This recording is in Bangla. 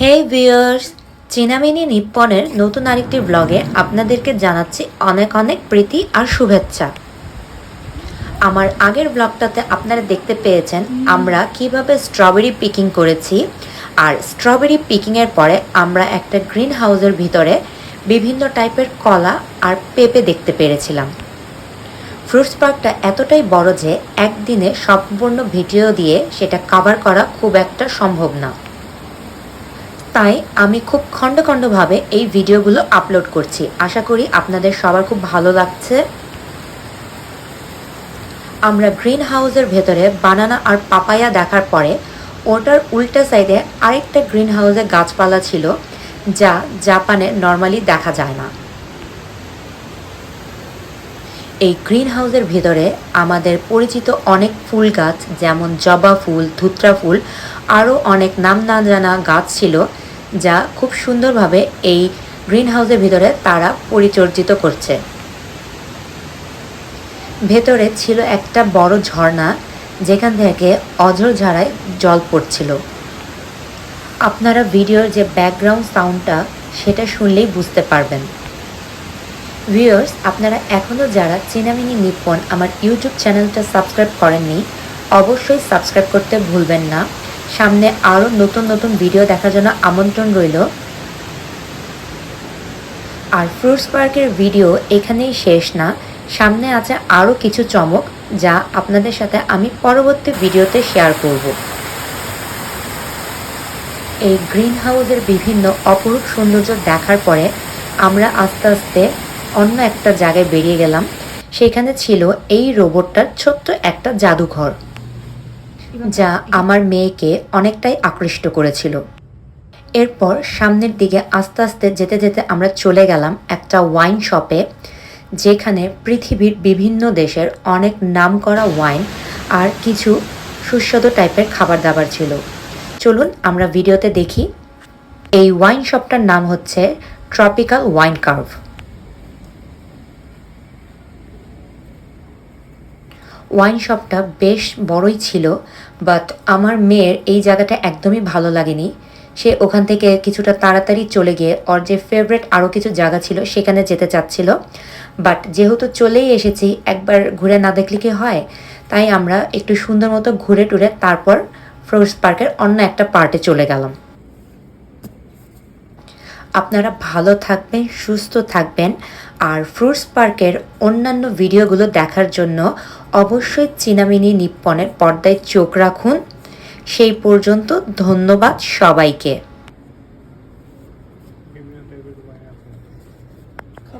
হে ভিউয়ার্স, চীনামিনি নিপ্পনের নতুন আরেকটি ব্লগে আপনাদেরকে জানাচ্ছি অনেক অনেক প্রীতি আর শুভেচ্ছা। আমার আগের ব্লগটাতে আপনারা দেখতে পেয়েছেন আমরা কিভাবে স্ট্রবেরি পিকিং করেছি, আর স্ট্রবেরি পিকিংয়ের পরে আমরা একটা গ্রিন হাউসের ভিতরে বিভিন্ন টাইপের কলা আর পেঁপে দেখতে পেরেছিলাম। ফ্রুটস পার্কটা এতটাই বড় যে একদিনে সম্পূর্ণ ভিডিও দিয়ে সেটা কভার করা খুব একটা সম্ভব না, তাই আমি খুব খণ্ড খণ্ডভাবে এই ভিডিওগুলো আপলোড করছি। আশা করি আপনাদের সবার খুব ভালো লাগছে। আমরা গ্রিন হাউসের ভেতরে বানানা আর পাপায়া দেখার পরে ওটার উল্টা সাইডে আরেকটা গ্রিন হাউসে গাছপালা ছিল, যা জাপানে নর্মালি দেখা যায় না। এই গ্রিন হাউসের ভেতরে আমাদের পরিচিত অনেক ফুল গাছ, যেমন জবা ফুল, ধুত্রা ফুল, আরও অনেক নাম না জানা গাছ ছিল, যা খুব সুন্দরভাবে এই গ্রিন হাউসের ভিতরে তারা পরিচর্যিত করছে। ভেতরে ছিল একটা বড় ঝর্ণা, যেখান থেকে অঝরঝাড়ায় জল পড়ছিল। আপনারা ভিডিওর যে ব্যাকগ্রাউন্ড সাউন্ডটা সেটা শুনলেই বুঝতে পারবেন। ভিউয়ার্স, আপনারা এখনও যারা চীনামিনি নিপ্পন আমার ইউটিউব চ্যানেলটা সাবস্ক্রাইব করেননি, অবশ্যই সাবস্ক্রাইব করতে ভুলবেন না। সামনে আরও নতুন নতুন ভিডিও দেখার জন্য আমন্ত্রণ রইল। আর ফ্রুটস পার্কের ভিডিও এখানেই শেষ না, সামনে আছে আরও কিছু চমক, যা আপনাদের সাথে আমি পরবর্তী ভিডিওতে শেয়ার করব। এই গ্রিন হাউসের বিভিন্ন অপরূপ সৌন্দর্য দেখার পরে আমরা আস্তে আস্তে অন্য একটা জায়গায় বেরিয়ে গেলাম। সেখানে ছিল এই রোবটটার ছোট্ট একটা জাদুঘর, যা আমার মেয়েকে অনেকটাই আকৃষ্ট করেছিল। এরপর সামনের দিকে আস্তে আস্তে যেতে যেতে আমরা চলে গেলাম একটা ওয়াইন শপে, যেখানে পৃথিবীর বিভিন্ন দেশের অনেক নামকরা ওয়াইন আর কিছু সুস্বাদু টাইপের খাবার দাবার ছিল। চলুন আমরা ভিডিওতে দেখি। এই ওয়াইন শপটার নাম হচ্ছে ট্রপিক্যাল ওয়াইন কার্ভ। ওয়াইন শপটা বেশ বড়ই ছিল, বাট আমার মেয়ের এই জায়গাটা একদমই ভালো লাগেনি। সে ওখান থেকে কিছুটা তাড়াতাড়ি চলে গিয়ে ওর যে ফেভারিট আরও কিছু জায়গা ছিল সেখানে যেতে চাচ্ছিল। বাট যেহেতু চলেই এসেছি, একবার ঘুরে না দেখলে কি হয়, তাই আমরা একটু সুন্দর মতো ঘুরে টুরে তারপর ফ্রুটস পার্কের অন্য একটা পার্টে চলে গেলাম। আপনারা ভালো থাকবেন, সুস্থ থাকবেন, আর ফ্রুটস পার্কের অন্যান্য ভিডিওগুলো দেখার জন্য অবশ্যই চীনামিনি নিপ্পনের পর্দায় চোখ রাখুন। সেই পর্যন্ত ধন্যবাদ সবাইকে।